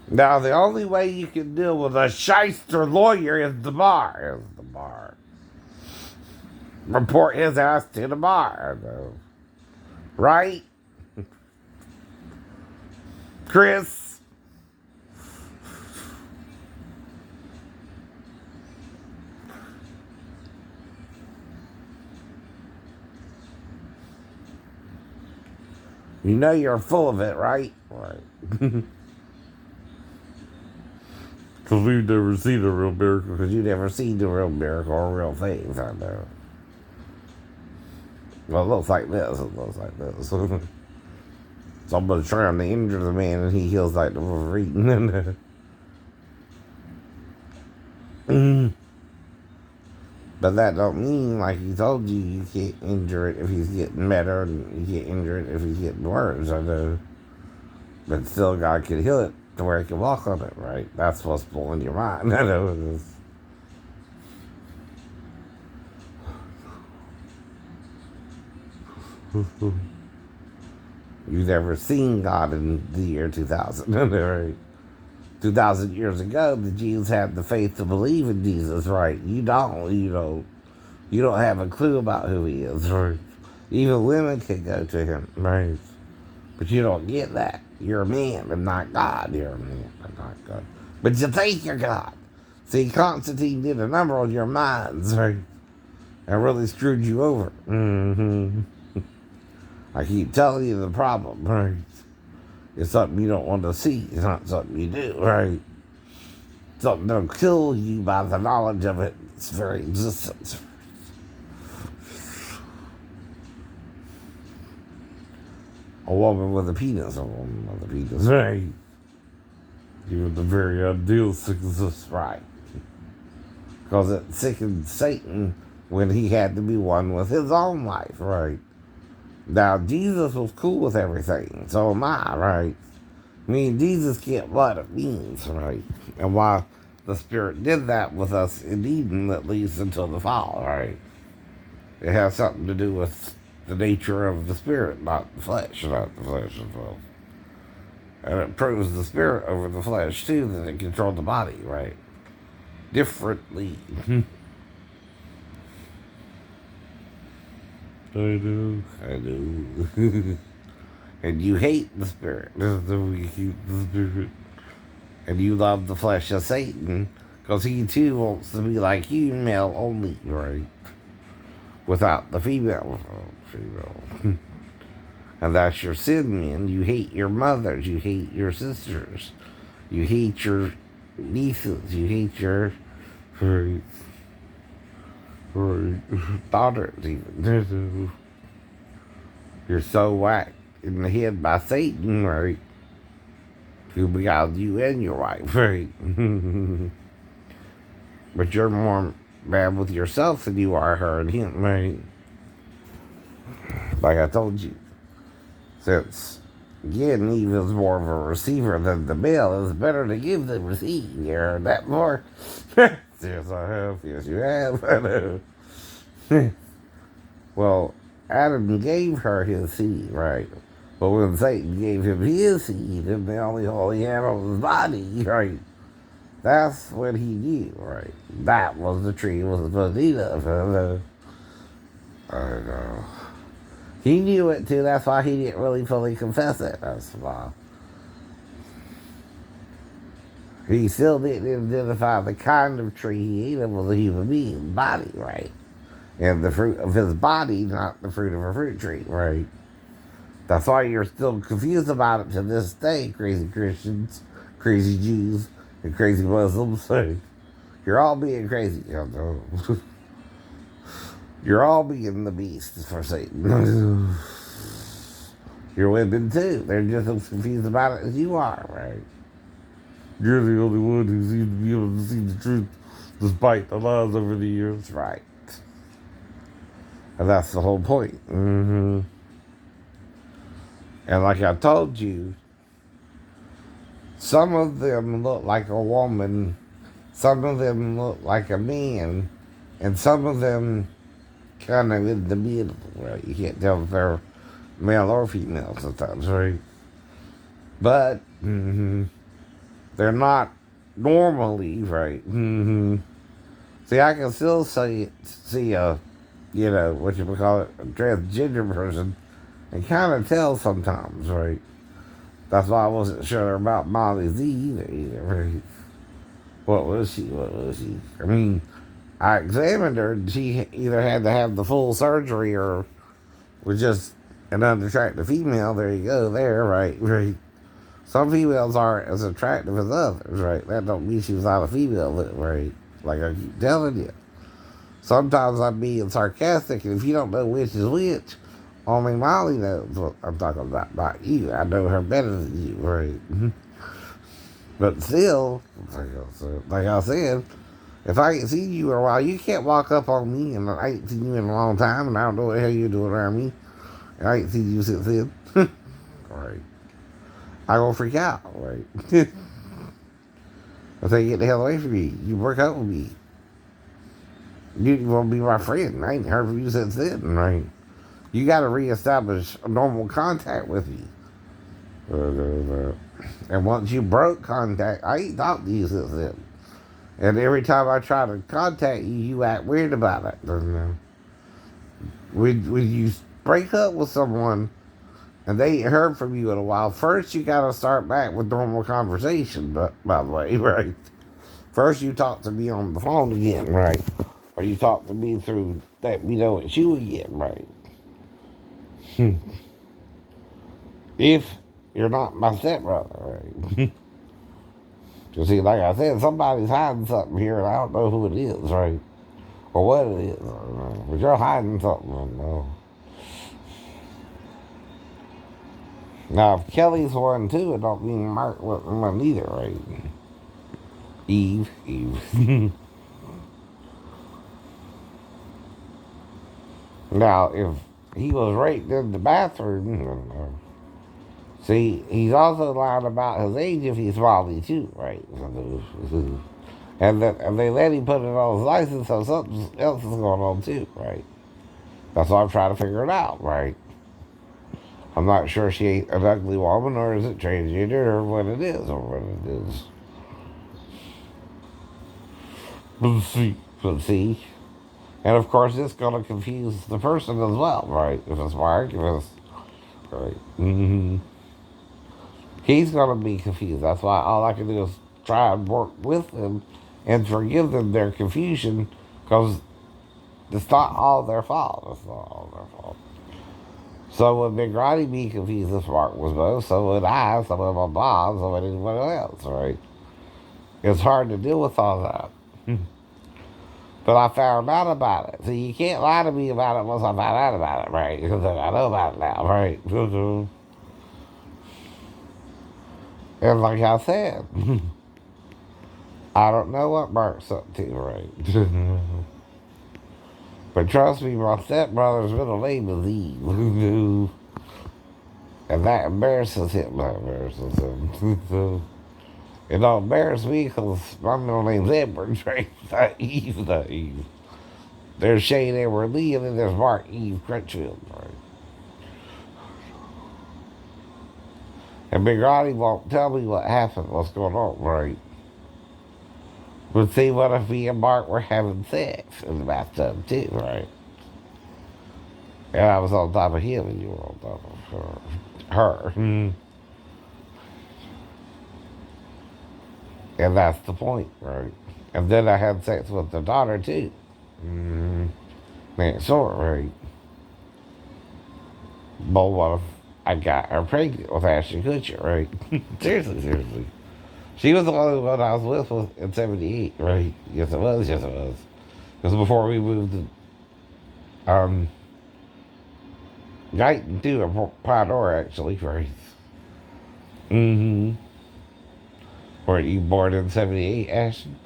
Now, the only way you can deal with a shyster lawyer is the bar. Report his ass to the bar. Right? Chris? You know you're full of it, right? Right. Because we've never seen a real miracle. Because you've never seen a real miracle or real things, I know. Well, it looks like this. It looks like this. Somebody's trying to injure the man and he heals like the Wolverine. But that don't mean, like he told you, you can't injure it if he's getting better, and you can't injure it if he's getting worse. I know. But still, God can heal it to where he can walk on it, right? That's what's blowing your mind. I know it is. You've never seen God in the year 2000, right? 2,000 years ago, the Jews had the faith to believe in Jesus, right? You don't. You don't have a clue about who he is, right? Even women can go to him, right? But you don't get that. You're a man and not God. You're a man and not God. But you think you're God. See, Constantine did a number on your minds, right? And really screwed you over. I keep telling you the problem, right? It's something you don't want to see. It's not something you do, right? Something that'll kill you by the knowledge of its very existence. A woman with a penis, right? Even the very ideal sickness, right? Because it sickened Satan when he had to be one with his own life, right? Now, Jesus was cool with everything, so am I, right? I mean, Jesus get what it means, right? And why the Spirit did that with us in Eden, at least until the fall, right? It has something to do with the nature of the Spirit, not the flesh as well. And it proves the Spirit over the flesh, too, that it controlled the body, right? Differently. I do. And you hate the Spirit. You hate the Spirit. And you love the flesh of Satan, because he too wants to be like you, male only, right? Without the female. And that's your sin, man. You hate your mothers. You hate your sisters. You hate your nieces. You hate your daughters, even. You're so whacked in the head by Satan, right? Who beguiled you and your wife, right? But you're more bad with yourself than you are her and him, right? Like I told you. Since, again, Eve is more of a receiver than the male, it's better to give than receive. You heard that more? Yes, I have. Yes, you have. I know. Well, Adam gave her his seed, right? But when Satan gave him his seed, and the only hole he had on his body, right? That's when he knew, right? That was the tree was supposed to eat of. I know. He knew it too. That's why he didn't really fully confess it. That's why. He still didn't identify the kind of tree he ate of was a human being body, right? And the fruit of his body, not the fruit of a fruit tree, right? That's why you're still confused about it to this day, crazy Christians, crazy Jews, and crazy Muslims. You're all being crazy. You're all being the beast for Satan. Your women too. They're just as confused about it as you are, right? You're the only one who seems to be able to see the truth despite the lies over the years, right? And that's the whole point. And like I told you, some of them look like a woman, some of them look like a man, and some of them kind of in the middle, right? You can't tell if they're male or female sometimes, right? But They're not normally, right? See, I can still see a, what you would call it, a transgender person and kind of tell sometimes, right? That's why I wasn't sure about Molly Z either, right? What was she? What was she? I mean, I examined her and she either had to have the full surgery or was just an unattractive female. There you go, there, right? Right. Some females aren't as attractive as others, right? That don't mean she was not a female, right? Like I keep telling you. Sometimes I'm being sarcastic, and if you don't know which is which, only Molly knows what I'm talking about, not you. I know her better than you, right? But still, like I said, if I ain't seen you in a while, you can't walk up on me, and I ain't seen you in a long time, and I don't know what the hell you're doing around me, and I ain't seen you since then. Right. I gonna freak out, right? I say, get the hell away from me. You work out with me. You want to be my friend. I ain't heard from you since then, right? You got to reestablish a normal contact with me. And once you broke contact, I ain't talked to you since then. And every time I try to contact you, you act weird about it. When you break up with someone and they ain't heard from you in a while, first you got to start back with normal conversation, by the way, right? First you talk to me on the phone again, right? Or you talk to me through that we know it's you again, right? If you're not my stepbrother, right? You see, like I said, somebody's hiding something here, and I don't know who it is, right? Or what it is. But you're hiding something, I know. Now, if Kelly's one too, it don't mean Mark wasn't one either, right? Eve. Now, if he was raped in the bathroom, see, he's also lying about his age if he's Molly too, right? And they let him put it on his license, so something else is going on too, right? That's why I'm trying to figure it out, right? I'm not sure she ain't an ugly woman, or is it transgender, or what it is, But see, and of course it's going to confuse the person as well, right? If it's Mark, if it's, right? He's going to be confused. That's why all I can do is try and work with them and forgive them their confusion, because it's not all their fault. It's not all their fault. So would Big Roddy be confused if Mark was both, so would I, so would my mom, so would anyone else, right? It's hard to deal with all that. But I found out about it. So you can't lie to me about it once I found out about it, right? Because I know about it now, right? And like I said, I don't know what Mark's up to, right? But trust me, my stepbrother's middle name is Eve. And that embarrasses him. That embarrasses him. It don't embarrass me because my middle name's Edward, right? Not Eve, not Eve. There's Shane Edward Lee, and then there's Mark Eve Crutchfield, right? And Big Roddy won't tell me what happened, what's going on, right? But see, what if me and Mark were having sex in the bathtub too, right? And I was on top of him and you were on top of her. And that's the point, right? And then I had sex with the daughter too. Man, sort right? But what if I got her pregnant with Ashton Kutcher, right? Seriously. She was the only one I was with in '78, right? Yes, it was. Because before we moved to Guyton too, or Pandora actually, right? Were you born in '78, Ashton?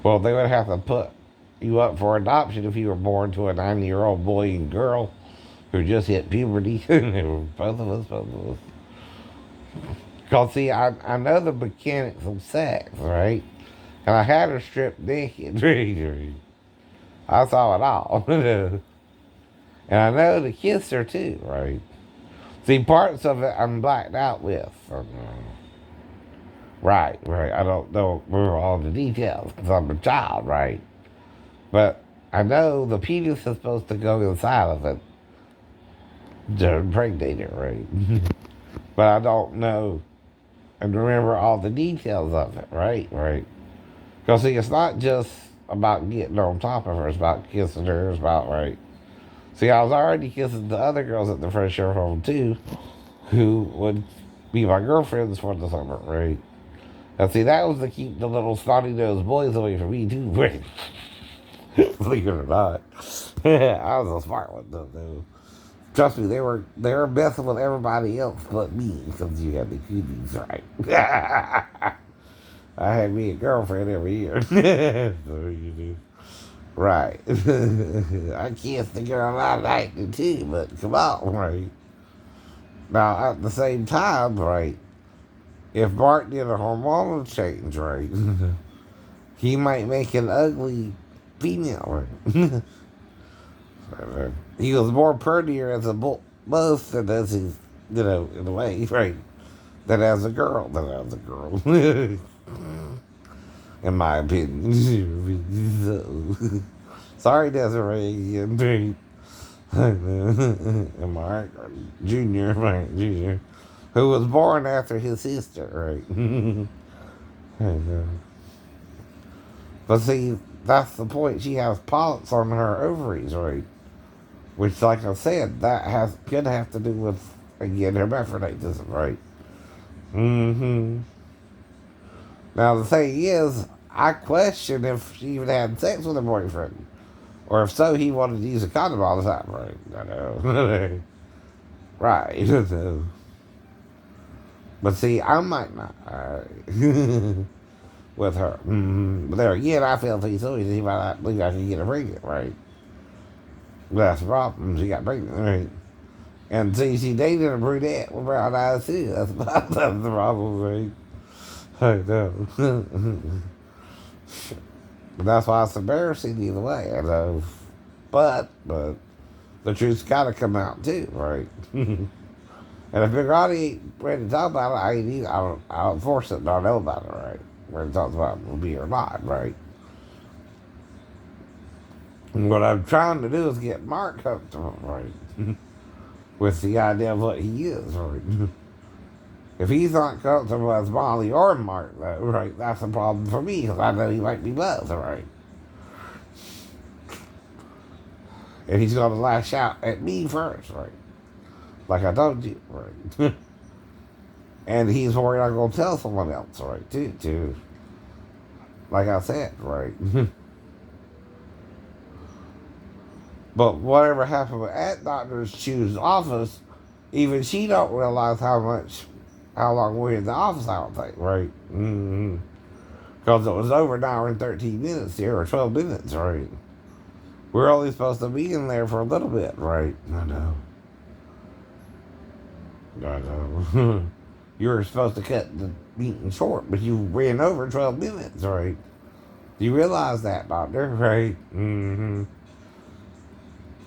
Well, they would have to put you up for adoption if you were born to a 90-year-old boy and girl who just hit puberty. both of us. Because, see, I know the mechanics of sex, right? And I had her stripped naked. I saw it all. And I know to kiss her, too, right? See, parts of it I'm blacked out with. Right, right. I don't know remember all the details because I'm a child, right? But I know the penis is supposed to go inside of it to impregnate it, right? But I don't know and remember all the details of it, right? Right. Because, see, it's not just about getting on top of her, it's about kissing her, it's about, right? See, I was already kissing the other girls at the Fresh Air Home, too, who would be my girlfriends for the summer, right? And see, that was to keep the little snotty nosed boys away from me, too, right? Believe it or not. I was a smart one, though. Trust me, they were messing with everybody else but me because you had the cuties, right? I had me a girlfriend every year. So you do. Right. I kissed the girl I liked too, but come on, right? Now, at the same time, right, if Mark did a hormonal change, right, he might make an ugly female, right? He was more prettier as a both than as he, in a way, right, than as a girl, in my opinion. So, sorry, Desiree, and Mark Jr., who was born after his sister, right? But see, that's the point. She has polyps on her ovaries, right? Which, like I said, could have to do with again hermaphroditism, right? Mm-hmm. Now the thing is, I question if she even had sex with her boyfriend, or if so, he wanted to use a condom all the time, right? I know, right? But see, I might not with her. Mm-hmm. But there again, I feel he's so he might not believe I can get her pregnant, right? But that's the problem. She got pregnant, right? And see, she dated a brunette with brown eyes too. That's the problem, right? I know. But that's why it's embarrassing either way, I know. But the truth's got to come out too, right? And if Big Roddy ain't ready to talk about it, I ain't either. I don't force it, but I know about it, right? Whether he talks about it will be or not, right? And what I'm trying to do is get Mark comfortable, right? With the idea of what he is, right? If he's not comfortable as Molly or Mark, though, right, that's a problem for me because I know he might be both, right? And he's going to lash out at me first, right? Like I told you, right? And he's worried I'm going to tell someone else, right, too. Like I said, right? But whatever happened with that doctor's choose office, even she don't realize how long we're in the office, I don't think, right? Mm-hmm. Because it was over an hour and 13 minutes here, or 12 minutes, right? We're only supposed to be in there for a little bit, right? I know. I know. You were supposed to cut the meeting short, but you ran over 12 minutes, right? Do you realize that, doctor? Right? Mm-hmm.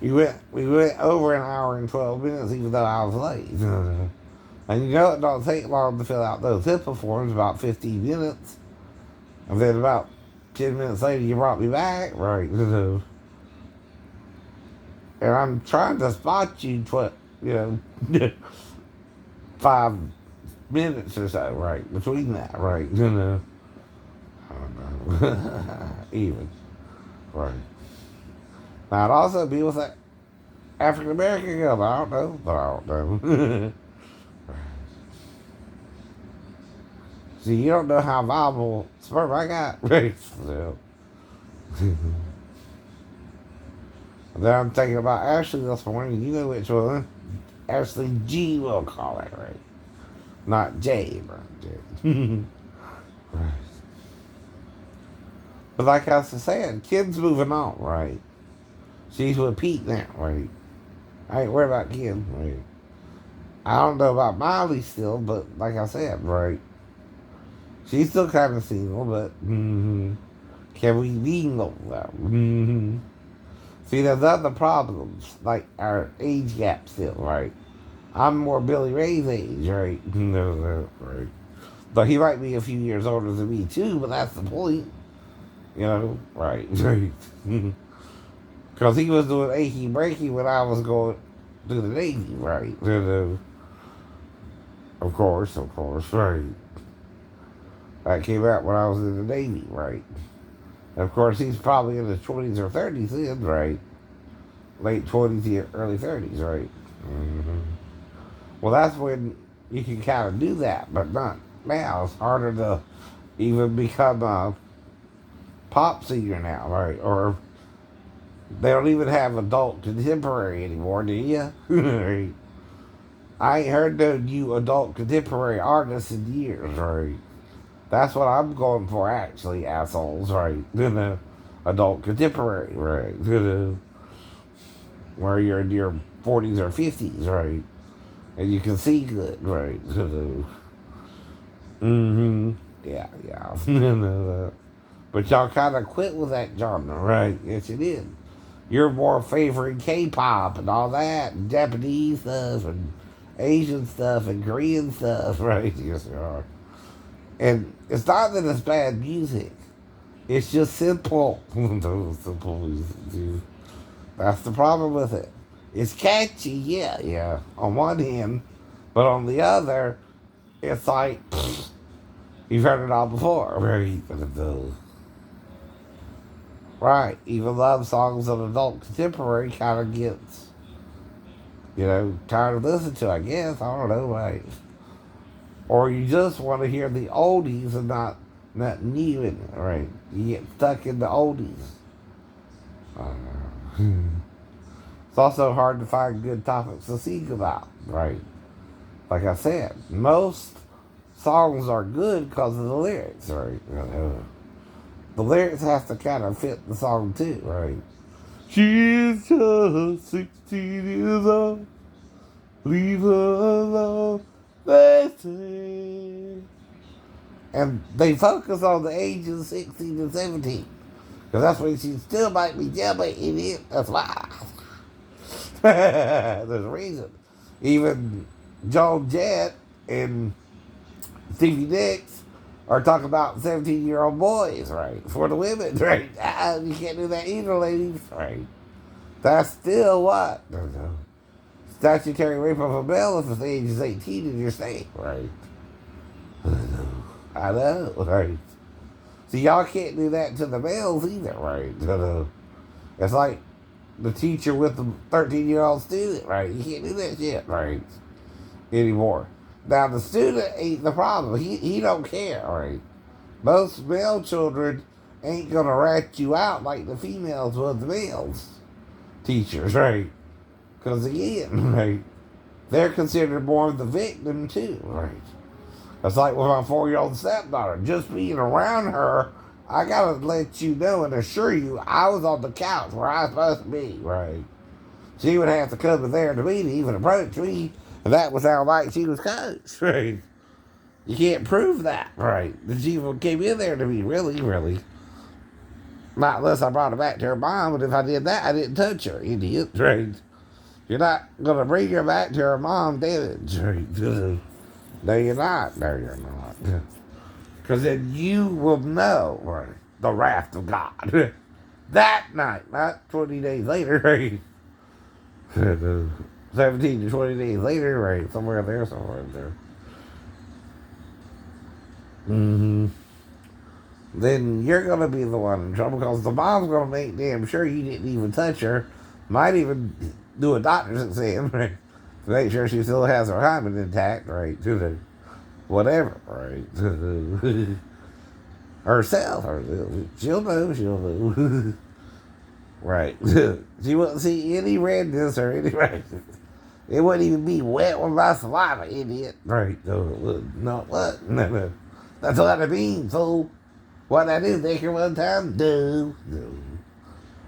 We went over an hour and 12 minutes, even though I was late. And you know it don't take long to fill out those HIPAA forms, about 15 minutes. And then about 10 minutes later, you brought me back, right? And I'm trying to spot you, 5 minutes or so, right? Between that, right? I don't know. Even, right. Now, I'd also be with that African American girl, I don't know, but I don't know. See, you don't know how viable sperm I got, right? So. Then I'm thinking about Ashley this morning. You know which one? Ashley G, we'll call it, right? Not J, but J. Right. But like I was saying, kids moving on, right? She's with Pete now, right? I ain't worried about kids, right? I don't know about Miley still, but like I said, right? She's still kind of single, but can we mingle though? See, there's other problems, like our age gap still, right? I'm more Billy Ray's age, right? Right. Though he might be a few years older than me too, but that's the point. You know, right. Because he was doing achy breaky when I was going to the Navy, right? Of course, right. That came out when I was in the Navy, right? And of course, he's probably in his 20s or 30s then, right? Late 20s, early 30s, right? hmm Well, that's when you can kind of do that, but not now. It's harder to even become a pop singer now, right? Or they don't even have adult contemporary anymore, do you? I ain't heard no new adult contemporary artists in years, right? That's what I'm going for, actually, assholes, right? Adult contemporary, right? Where you're in your 40s or 50s, right? And you can see good, right? mm-hmm. Yeah, yeah. But y'all kind of quit with that genre, right? Yes, you did. You're more favoring K-pop and all that, and Japanese stuff, and Asian stuff, and Korean stuff, right? Yes, you are. And it's not that it's bad music. It's just simple. Simple music, dude. That's the problem with it. It's catchy, yeah, on one hand, but on the other, it's like you've heard it all before. Right? Right. Even love songs of adult contemporary kind of gets, tired of listening to. I guess I don't know, right? Or you just want to hear the oldies and not new in it, right? You get stuck in the oldies. It's also hard to find good topics to speak about, right? Like I said, most songs are good because of the lyrics, right? The lyrics have to kind of fit the song too, right? She's just 16 years old. Leave her alone, they say. And they focus on the ages 16 and 17. Because that's when she still might be jailbait, idiot. That's why. There's a reason. Even Joan Jett and Stevie Nicks are talking about 17-year-old boys, right? For the women, right? You can't do that either, ladies, right? That's still what? Statutory rape of a male if the age is 18 in your state, right? I know, right? So y'all can't do that to the males either, right? It's like the teacher with the 13-year-old student, right? You can't do that shit, right? Anymore. Now the student ain't the problem. He don't care, right? Most male children ain't gonna rat you out like the females would the males teachers, right? Because again, right, they're considered more of the victim too, right? It's like with my 4-year-old stepdaughter. Just being around her, I gotta let you know and assure you I was on the couch where I was supposed to be, right? She would have to come in there to me to even approach me, and that was how like she was coached, right? You can't prove that, right? That she even came in there to me, really. Not unless I brought her back to her mom, but if I did that, I didn't touch her, idiot, right? You're not gonna bring her back to her mom, damage, right? No, you're not. No, you're not. Because then you will know, right, the wrath of God. That night, not 20 days later, right? 17 to 20 days later, right? Somewhere there. Mm-hmm. Then you're going to be the one in trouble because the mom's going to make damn sure you didn't even touch her. Might even do a doctor's exam, right? To make sure she still has her hymen intact, right? To the whatever, right? Herself. She'll know. Right. She wouldn't see any redness or any right. It wouldn't even be wet with my saliva, idiot. Right. No, it would. No, what? No. That's what I mean, fool. What I do, think her one time? No.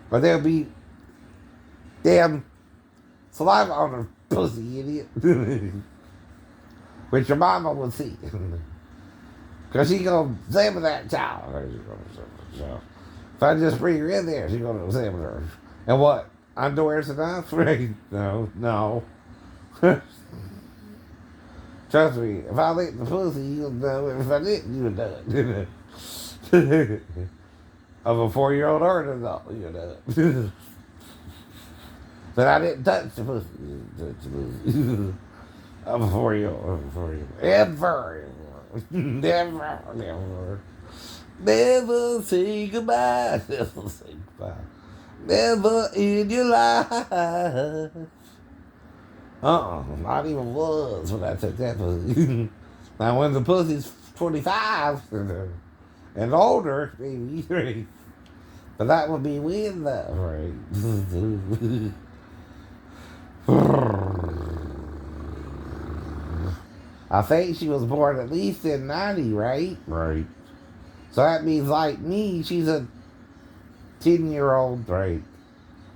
But there'll be damn saliva on her pussy, idiot. Which your mama will see. Because she's going to examine that child. So, if I just bring her in there, she's going to examine her. And what? Underwear's enough? Right? No. Trust me, if I licked the pussy, you'll know it. If I didn't, you would know it. Of a 4-year-old or an adult, you know it. But I didn't touch the pussy. Touch the pussy. Of a 4-year-old. Of a 4-year-old. Ever. Never. Never say goodbye. Never say goodbye. Never in your life. Not even was when I took that pussy. Now, when the pussy's 25 and older, maybe, but that would be when, though, right? I think she was born at least in 90, right? Right. So that means, like me, she's a 10-year-old, right?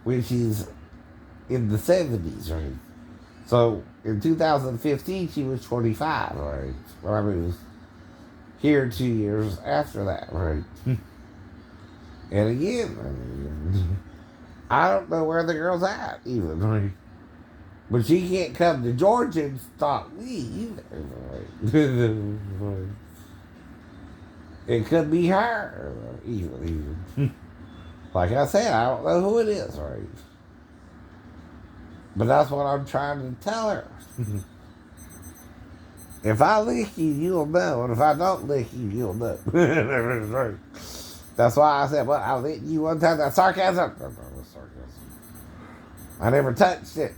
When she's in the 70s, right? So in 2015, she was 25, right? Well, I mean, it was here 2 years after that, right? And again, I don't know where the girl's at, even, right? But she can't come to Georgia and stop me either, right? It could be her, even. Like I said, I don't know who it is, right? But that's what I'm trying to tell her. If I lick you, you'll know. And if I don't lick you, you'll know. That's why I said, well, I licked you one time. That's sarcasm. No, that's sarcasm. I never touched it.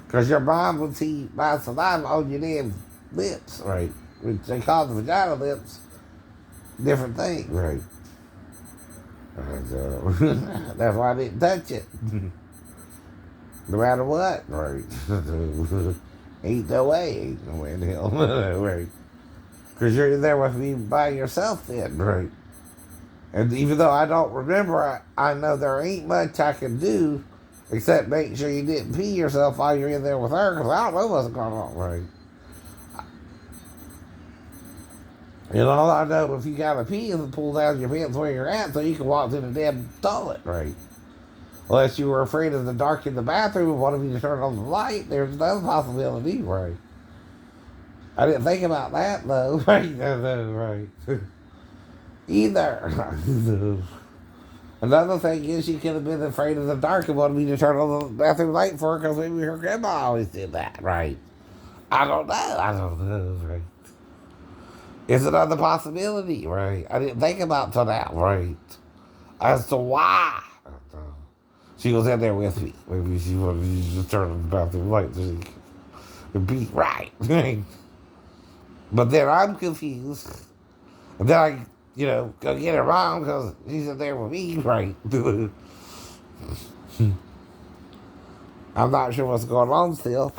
Because your mom would see my saliva on your damn lips, right? Which they call the vagina lips. Different thing, right? That's why I didn't touch it. No matter what, right? Ain't no way in hell, right? Because you're there with me by yourself then, right? And even though I don't remember, I know there ain't much I can do except make sure you didn't pee yourself while you're in there with her, because I don't know what's going on, right? And all I know, if you got to pee, is to pull down your pants where you're at so you can walk to the damn toilet, right? Unless you were afraid of the dark in the bathroom and wanted me to turn on the light, there's another possibility, right? I didn't think about that, though, right? No, right. Either. Another thing is she could have been afraid of the dark and wanted me to turn on the bathroom light for her because maybe her grandma always did that, right? I don't know, right? It's another possibility, right? I didn't think about till now, right? As to why she was in there with me. Maybe she wanted me to turn on the bathroom light so she could be right. But then I'm confused. And then I, go get her mom because she's in there with me, right? I'm not sure what's going on still.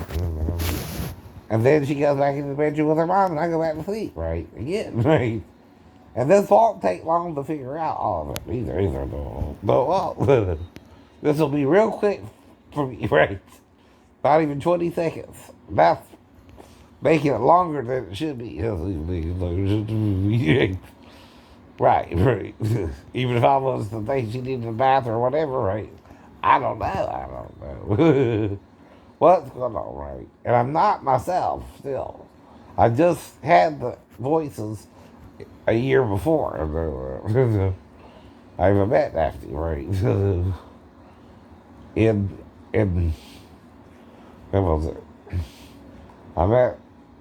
And then she goes back in the bedroom with her mom and I go back to sleep, right? Again, right? And this won't take long to figure out all of it either. But, well, this will be real quick for me, right? Not even 20 seconds. That's making it longer than it should be. Right. Even if I was the thing she did in the bath or whatever, right? I don't know. What's going on, right? And I'm not myself still. I just had the voices a year before. I even met Daphne, right? in when was it?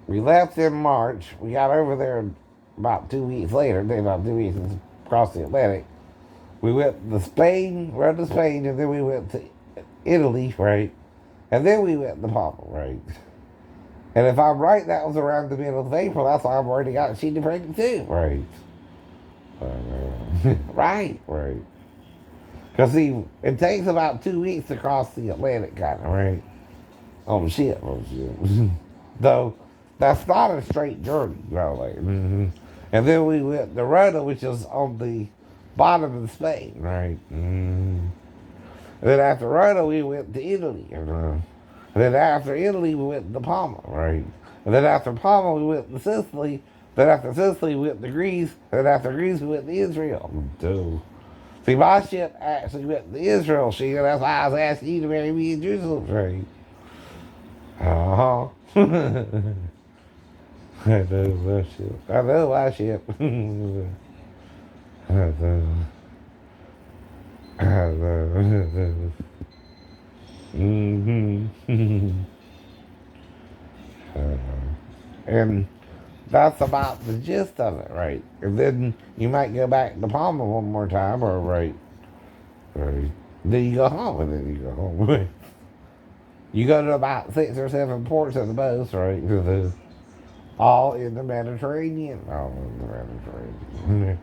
We left in March. We got over there about 2 weeks later. About 2 weeks across the Atlantic. We went to Spain, rode to Spain, and then we went to Italy, right? And then we went to Palma, right? And if I'm right, that was around the middle of April. That's why I've already got Sheena pregnant too, right? Right. Because see, it takes about 2 weeks to cross the Atlantic, kind of, right? Oh shit. Though that's not a straight journey, really. Mm-hmm. And then we went to Rota, which is on the bottom of Spain, right? Mm-hmm. And then after Rota, we went to Italy. And then after Italy, we went to Palma, right? And then after Palma, we went to Sicily. Then after Sicily, we went to Greece. And then after Greece, we went to Israel. Dude. See, my ship actually went to Israel, Sheena. That's why I was asking you to marry me in Jerusalem, right? Uh-huh. I know my ship. I know my ship. I know. I know. Mm-hmm. And that's about the gist of it, right? And then you might go back to Palmer one more time, or right. Then you go home, and then you go home. Right? You go to about 6 or 7 ports at the most, right? All in the Mediterranean. All in the Mediterranean.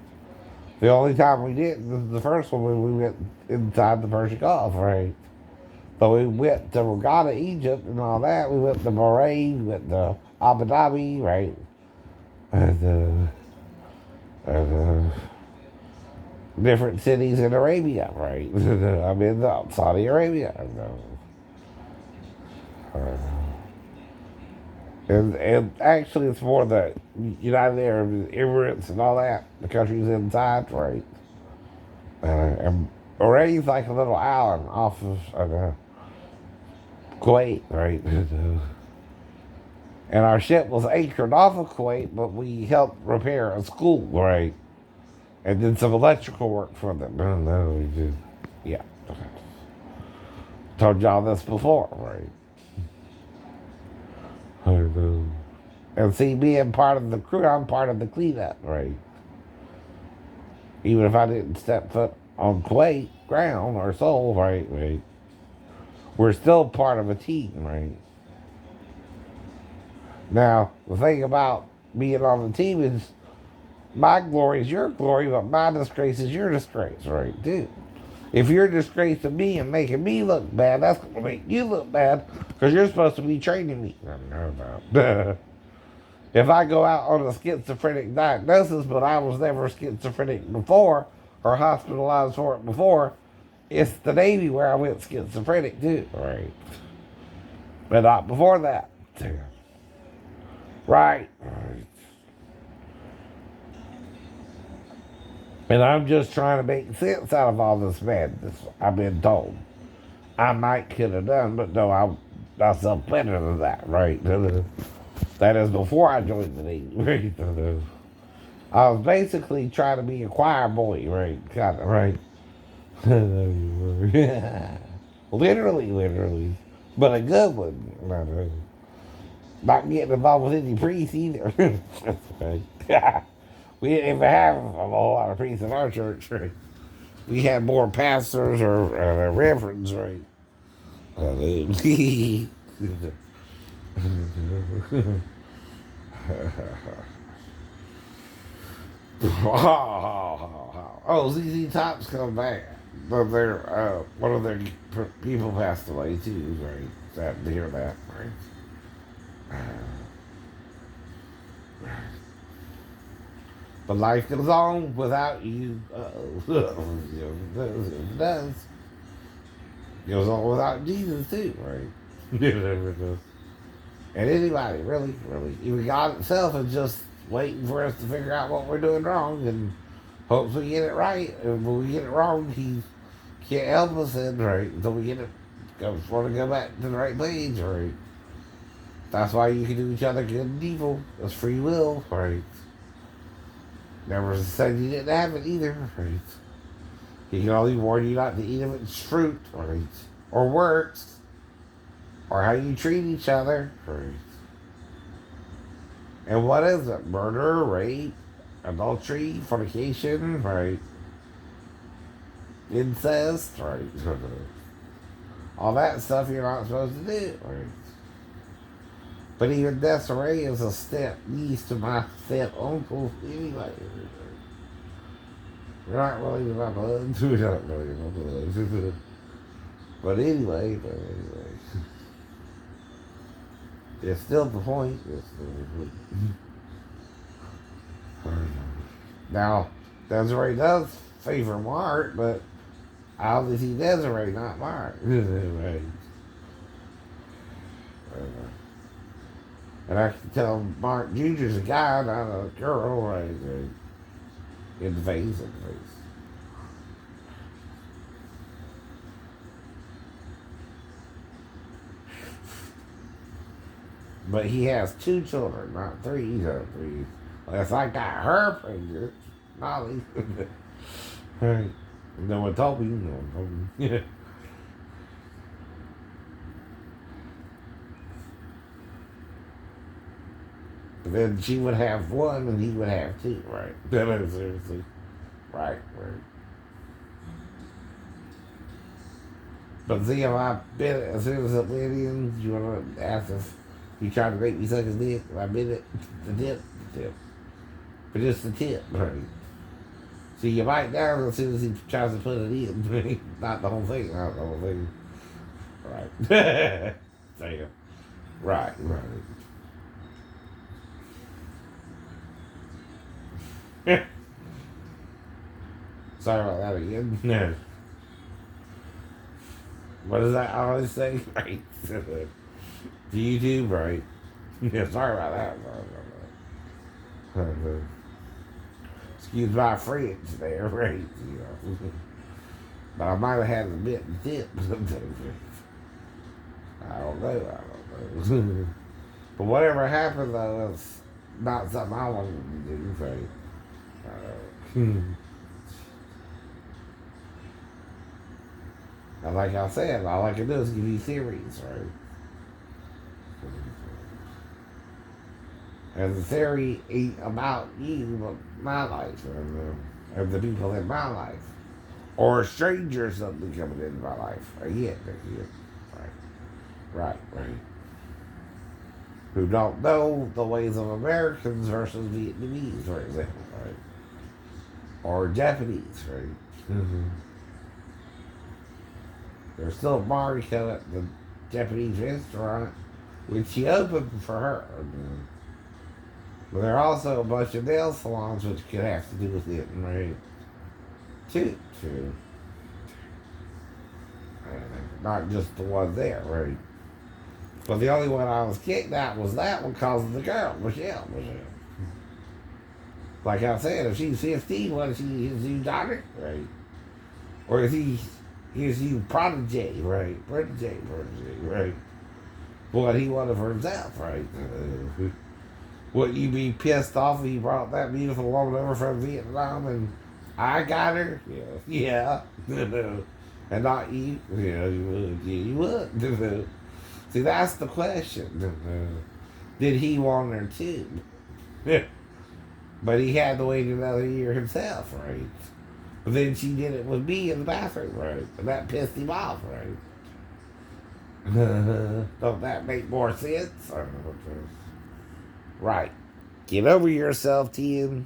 The only time we didn't, the first one, we went inside the Persian Gulf, right? So we went to Ghana, Egypt, and all that. We went to Bahrain, we went to Abu Dhabi, right? And different cities in Arabia, right? I'm in Saudi Arabia. And actually, it's more the United Arab Emirates and all that, the countries inside, right? And Bahrain's like a little island off of Kuwait, right? And our ship was anchored off of Kuwait, but we helped repair a school, right? And did some electrical work for them. No, we did. Yeah. Told y'all this before, right? I know. And see, being part of the crew, I'm part of the cleanup, right? Even if I didn't step foot on Kuwait ground or Seoul, right? We're still part of a team, right? Now, the thing about being on the team is my glory is your glory, but my disgrace is your disgrace, right, dude? If you're disgracing me and making me look bad, that's going to make you look bad because you're supposed to be training me. No. If I go out on a schizophrenic diagnosis, but I was never schizophrenic before or hospitalized for it before, it's the Navy where I went schizophrenic too, right? But not before that. Right. And I'm just trying to make sense out of all this madness I've been told. I might could have done, but no, I self better than that, right? That is before I joined the Navy, right? I was basically trying to be a choir boy, right? Kind of, right? Literally. But a good one. Not getting involved with any priests either. Right. We didn't even have a whole lot of priests in our church, right? We had more pastors or reverends, right? Oh, ZZ Top's come back. But one of their people passed away too, right? Sad to hear that, right? But life goes on without you. It does. It goes on without Jesus too, right? And anybody, really. Even God itself is just waiting for us to figure out what we're doing wrong and hopes we get it right. And when we get it wrong, He can't help us in, right? Until we get it, want to go back to the right page, right? That's why you can do each other good and evil. That's free will, right? Never said you didn't have it either, right? He can only warn you not to eat of its fruit, right? Or works, or how you treat each other, right? And what is it? Murder, rape, adultery, fornication, right? Incest, right? All that stuff you're not supposed to do, right? But even Desiree is a step niece to my step uncle anyway. We're not really my blood. We're not really my blood. But anyway. It's still the point. It's still the point. Now, Desiree does favor Mark, but obviously Desiree, not Mark. Right. And I can tell Mark Jr.'s a guy, not a girl, right? In the face. But he has 2 children, not 3. He's got 3. Unless I got her pregnant, Molly. Right. No one told me. No one told me. Yeah. But then she would have 1 and he would have 2, right? No, seriously. Right, right. But see, if I bit it as soon as it went in, you want to ask if he tried to make me suck his dick, if I bit it, the tip. But just the tip, right? See, you bite down as soon as he tries to put it in, right? Not the whole thing, not the whole thing. Right. Damn. Right, right. Sorry about that again. No. What does that always say? Right. YouTube, right? Yeah, sorry about that. Sorry about that. Excuse my French there, right? You know. But I might have had a bit of tip sometimes. I don't know. But whatever happened, though, it's not something I wanted to do, right? And like I said, all I can do is give you theories, right? And the theory ain't about you, but my life and the people in my life. Or a stranger or something coming into my life. Yeah, right. Who don't know the ways of Americans versus Vietnamese, for example, right? Or Japanese, right? Mm-hmm. There's still a Mariko at the Japanese restaurant, which she opened for her. But there are also a bunch of nail salons which could have to do with it, right? Too. Not just the one there, right? But the only one I was kicked out was that one because of the girl, Michelle. Like I said, if she's 15, what is she, his new daughter, right? Or is he his new protege, right? Protege, right? What he wanted for himself, right? Would you be pissed off if he brought that beautiful woman over from Vietnam and I got her? Yeah. And not you? Yeah, you would. See, that's the question. Did he want her too? But he had to wait another year himself, right? But then she did it with me in the bathroom, right? And that pissed him off, right? Don't that make more sense? Right. Get over yourself, Tim.